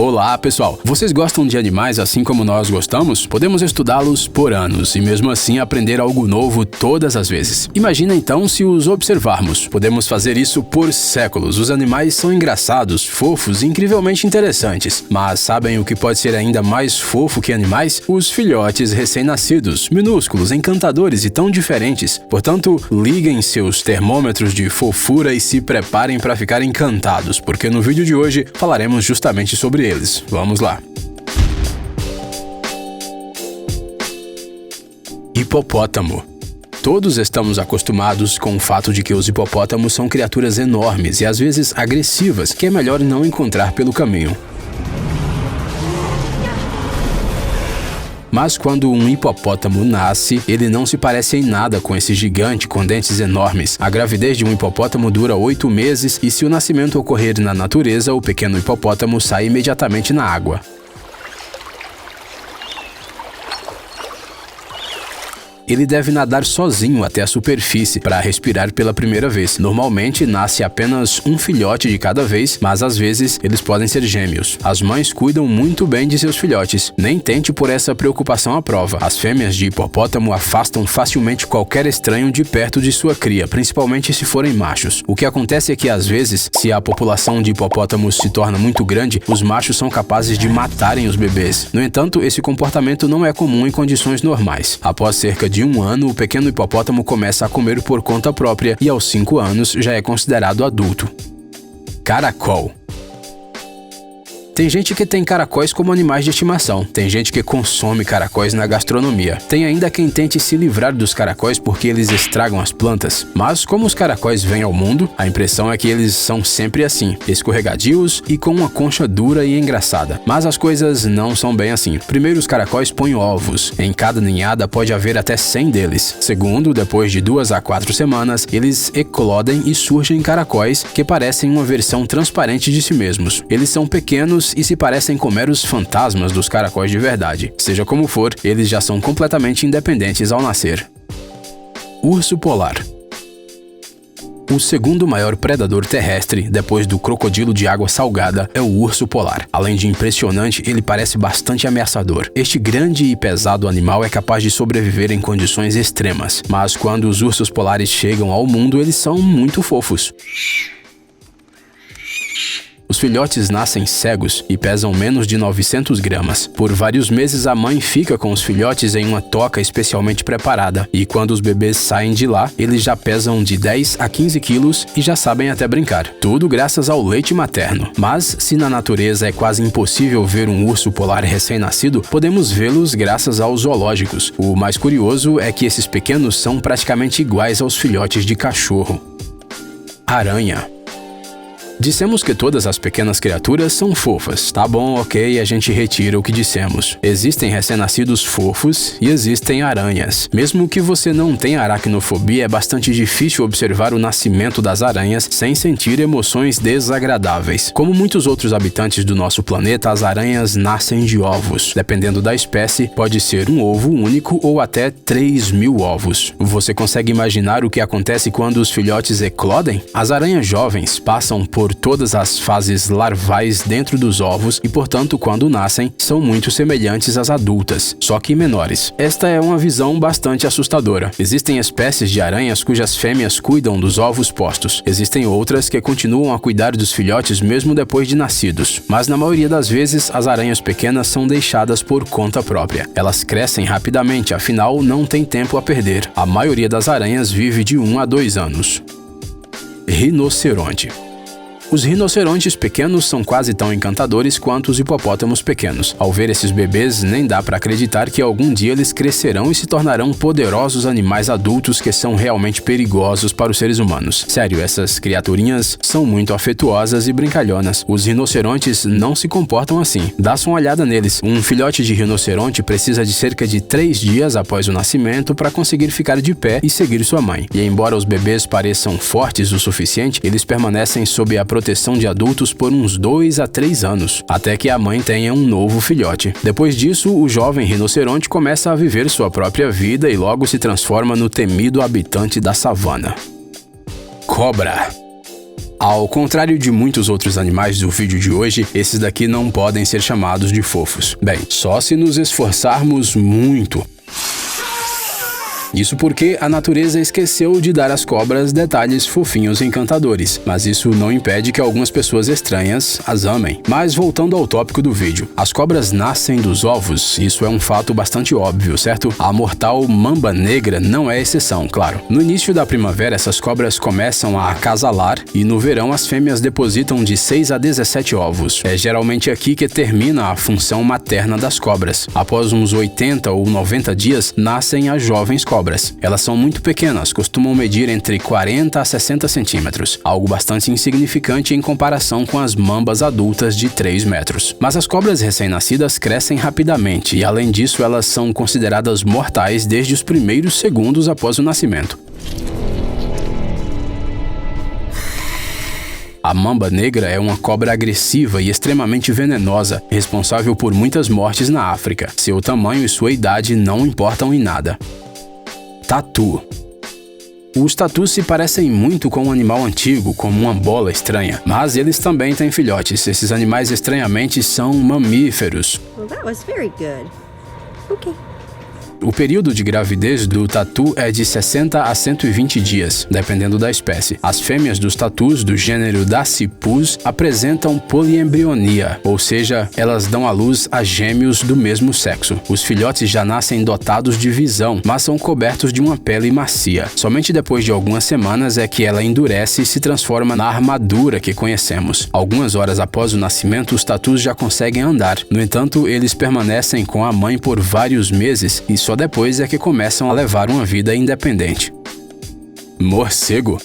Olá, pessoal! Vocês gostam de animais assim como nós gostamos? Podemos estudá-los por anos e mesmo assim aprender algo novo todas as vezes. Imagina então se os observarmos. Podemos fazer isso por séculos. Os animais são engraçados, fofos e incrivelmente interessantes. Mas sabem o que pode ser ainda mais fofo que animais? Os filhotes recém-nascidos, minúsculos, encantadores e tão diferentes. Portanto, liguem seus termômetros de fofura e se preparem para ficar encantados, porque no vídeo de hoje falaremos justamente sobre eles. Vamos lá. Hipopótamo. Todos estamos acostumados com o fato de que os hipopótamos são criaturas enormes e às vezes agressivas, que é melhor não encontrar pelo caminho. Mas quando um hipopótamo nasce, ele não se parece em nada com esse gigante com dentes enormes. A gravidez de um hipopótamo dura 8 meses e se o nascimento ocorrer na natureza, o pequeno hipopótamo sai imediatamente na água. Ele deve nadar sozinho até a superfície para respirar pela primeira vez. Normalmente, nasce apenas um filhote de cada vez, mas às vezes eles podem ser gêmeos. As mães cuidam muito bem de seus filhotes. Nem tente pôr essa preocupação à prova. As fêmeas de hipopótamo afastam facilmente qualquer estranho de perto de sua cria, principalmente se forem machos. O que acontece é que, às vezes, se a população de hipopótamos se torna muito grande, os machos são capazes de matarem os bebês. No entanto, esse comportamento não é comum em condições normais. Após cerca de um ano, o pequeno hipopótamo começa a comer por conta própria e aos 5 anos já é considerado adulto. Caracol. Tem gente que tem caracóis como animais de estimação. Tem gente que consome caracóis na gastronomia. Tem ainda quem tente se livrar dos caracóis porque eles estragam as plantas. Mas como os caracóis vêm ao mundo, a impressão é que eles são sempre assim, escorregadios e com uma concha dura e engraçada. Mas as coisas não são bem assim. Primeiro, os caracóis põem ovos. Em cada ninhada pode haver até 100 deles. Segundo, depois de 2 a 4 semanas, eles eclodem e surgem caracóis que parecem uma versão transparente de si mesmos. Eles são pequenos e se parecem com meros fantasmas dos caracóis de verdade. Seja como for, eles já são completamente independentes ao nascer. Urso polar. O segundo maior predador terrestre, depois do crocodilo de água salgada, é o urso polar. Além de impressionante, ele parece bastante ameaçador. Este grande e pesado animal é capaz de sobreviver em condições extremas, mas quando os ursos polares chegam ao mundo, eles são muito fofos. Os filhotes nascem cegos e pesam menos de 900 gramas. Por vários meses, a mãe fica com os filhotes em uma toca especialmente preparada. E quando os bebês saem de lá, eles já pesam de 10 a 15 quilos e já sabem até brincar. Tudo graças ao leite materno. Mas, se na natureza é quase impossível ver um urso polar recém-nascido, podemos vê-los graças aos zoológicos. O mais curioso é que esses pequenos são praticamente iguais aos filhotes de cachorro. Aranha. Dissemos que todas as pequenas criaturas são fofas. Tá bom, ok, a gente retira o que dissemos. Existem recém-nascidos fofos e existem aranhas. Mesmo que você não tenha aracnofobia, é bastante difícil observar o nascimento das aranhas sem sentir emoções desagradáveis. Como muitos outros habitantes do nosso planeta, as aranhas nascem de ovos. Dependendo da espécie, pode ser um ovo único ou até 3.000 ovos. Você consegue imaginar o que acontece quando os filhotes eclodem? As aranhas jovens passam por todas as fases larvais dentro dos ovos e, portanto, quando nascem, são muito semelhantes às adultas, só que menores. Esta é uma visão bastante assustadora. Existem espécies de aranhas cujas fêmeas cuidam dos ovos postos. Existem outras que continuam a cuidar dos filhotes mesmo depois de nascidos. Mas na maioria das vezes, as aranhas pequenas são deixadas por conta própria. Elas crescem rapidamente, afinal, não tem tempo a perder. A maioria das aranhas vive de 1 a 2 anos. Rinoceronte. Os rinocerontes pequenos são quase tão encantadores quanto os hipopótamos pequenos. Ao ver esses bebês, nem dá para acreditar que algum dia eles crescerão e se tornarão poderosos animais adultos que são realmente perigosos para os seres humanos. Sério, essas criaturinhas são muito afetuosas e brincalhonas. Os rinocerontes não se comportam assim. Dá só uma olhada neles. Um filhote de rinoceronte precisa de cerca de 3 dias após o nascimento para conseguir ficar de pé e seguir sua mãe. E embora os bebês pareçam fortes o suficiente, eles permanecem sob a proteção de adultos por uns 2 a 3 anos, até que a mãe tenha um novo filhote. Depois disso, o jovem rinoceronte começa a viver sua própria vida e logo se transforma no temido habitante da savana. Cobra. Ao contrário de muitos outros animais do vídeo de hoje, esses daqui não podem ser chamados de fofos. Bem, só se nos esforçarmos muito. Isso porque a natureza esqueceu de dar às cobras detalhes fofinhos e encantadores, mas isso não impede que algumas pessoas estranhas as amem. Mas voltando ao tópico do vídeo, as cobras nascem dos ovos, isso é um fato bastante óbvio, certo? A mortal mamba negra não é exceção, claro. No início da primavera, essas cobras começam a acasalar e no verão as fêmeas depositam de 6 a 17 ovos. É geralmente aqui que termina a função materna das cobras. Após uns 80 ou 90 dias, nascem as jovens cobras. Elas são muito pequenas, costumam medir entre 40 a 60 centímetros, algo bastante insignificante em comparação com as mambas adultas de 3 metros. Mas as cobras recém-nascidas crescem rapidamente e, além disso, elas são consideradas mortais desde os primeiros segundos após o nascimento. A mamba negra é uma cobra agressiva e extremamente venenosa, responsável por muitas mortes na África. Seu tamanho e sua idade não importam em nada. Tatu. Os tatus se parecem muito com um animal antigo, como uma bola estranha, mas eles também têm filhotes. Esses animais estranhamente são mamíferos. Well, that was very good. Okay. O período de gravidez do tatu é de 60 a 120 dias, dependendo da espécie. As fêmeas dos tatus do gênero Dasypus apresentam poliembrionia, ou seja, elas dão à luz a gêmeos do mesmo sexo. Os filhotes já nascem dotados de visão, mas são cobertos de uma pele macia. Somente depois de algumas semanas é que ela endurece e se transforma na armadura que conhecemos. Algumas horas após o nascimento, os tatus já conseguem andar. No entanto, eles permanecem com a mãe por vários meses e só depois é que começam a levar uma vida independente. Morcego.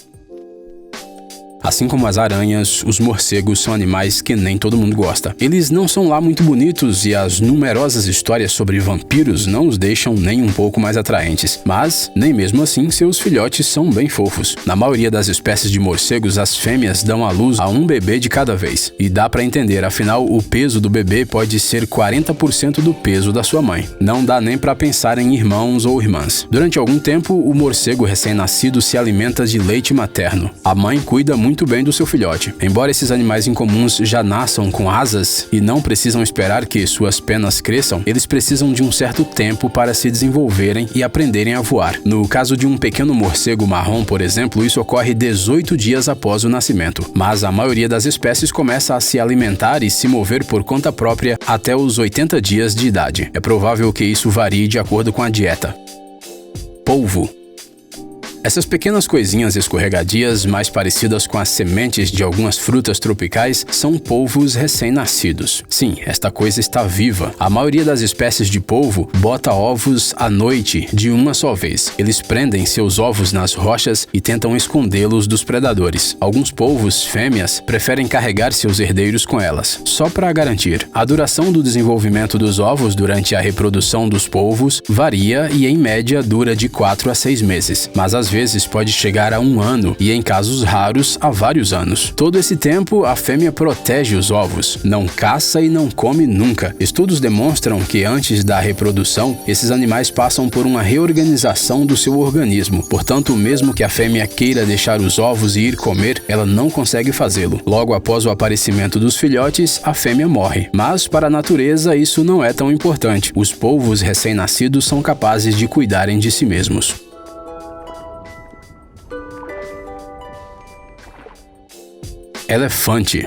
Assim como as aranhas, os morcegos são animais que nem todo mundo gosta. Eles não são lá muito bonitos e as numerosas histórias sobre vampiros não os deixam nem um pouco mais atraentes. Mas, nem mesmo assim, seus filhotes são bem fofos. Na maioria das espécies de morcegos, as fêmeas dão à luz a um bebê de cada vez. E dá pra entender, afinal, o peso do bebê pode ser 40% do peso da sua mãe. Não dá nem pra pensar em irmãos ou irmãs. Durante algum tempo, o morcego recém-nascido se alimenta de leite materno. A mãe cuida muito bem do seu filhote. Embora esses animais incomuns já nasçam com asas e não precisam esperar que suas penas cresçam, eles precisam de um certo tempo para se desenvolverem e aprenderem a voar. No caso de um pequeno morcego marrom, por exemplo, isso ocorre 18 dias após o nascimento. Mas a maioria das espécies começa a se alimentar e se mover por conta própria até os 80 dias de idade. É provável que isso varie de acordo com a dieta. Polvo. Essas pequenas coisinhas escorregadias, mais parecidas com as sementes de algumas frutas tropicais, são polvos recém-nascidos. Sim, esta coisa está viva. A maioria das espécies de polvo bota ovos à noite, de uma só vez. Eles prendem seus ovos nas rochas e tentam escondê-los dos predadores. Alguns polvos fêmeas preferem carregar seus herdeiros com elas, só para garantir. A duração do desenvolvimento dos ovos durante a reprodução dos polvos varia e, em média, dura de 4 a 6 meses, mas às vezes pode chegar a 1 ano e, em casos raros, a vários anos. Todo esse tempo, a fêmea protege os ovos, não caça e não come nunca. Estudos demonstram que antes da reprodução, esses animais passam por uma reorganização do seu organismo. Portanto, mesmo que a fêmea queira deixar os ovos e ir comer, ela não consegue fazê-lo. Logo após o aparecimento dos filhotes, a fêmea morre. Mas, para a natureza, isso não é tão importante. Os polvos recém-nascidos são capazes de cuidarem de si mesmos. Elefante.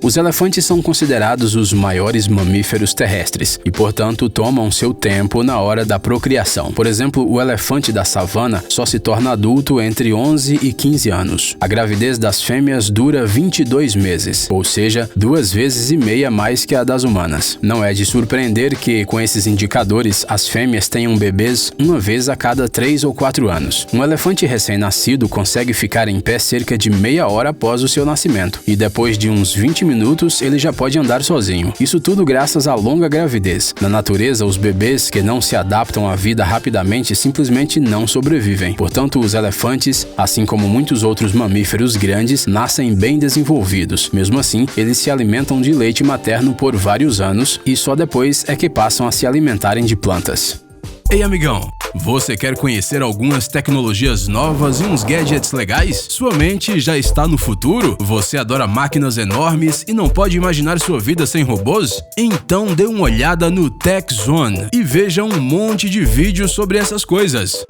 Os elefantes são considerados os maiores mamíferos terrestres e, portanto, tomam seu tempo na hora da procriação. Por exemplo, o elefante da savana só se torna adulto entre 11 e 15 anos. A gravidez das fêmeas dura 22 meses, ou seja, 2,5 vezes mais que a das humanas. Não é de surpreender que, com esses indicadores, as fêmeas tenham bebês uma vez a cada 3 ou 4 anos. Um elefante recém-nascido consegue ficar em pé cerca de meia hora após o seu nascimento, e depois de uns 20 minutos ele já pode andar sozinho. Isso tudo graças à longa gravidez. Na natureza, os bebês que não se adaptam à vida rapidamente simplesmente não sobrevivem. Portanto, os elefantes, assim como muitos outros mamíferos grandes, nascem bem desenvolvidos. Mesmo assim, eles se alimentam de leite materno por vários anos e só depois é que passam a se alimentarem de plantas. Ei, amigão! Você quer conhecer algumas tecnologias novas e uns gadgets legais? Sua mente já está no futuro? Você adora máquinas enormes e não pode imaginar sua vida sem robôs? Então dê uma olhada no Tech Zone e veja um monte de vídeos sobre essas coisas.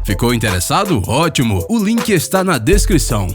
Ficou interessado? Ótimo! O link está na descrição.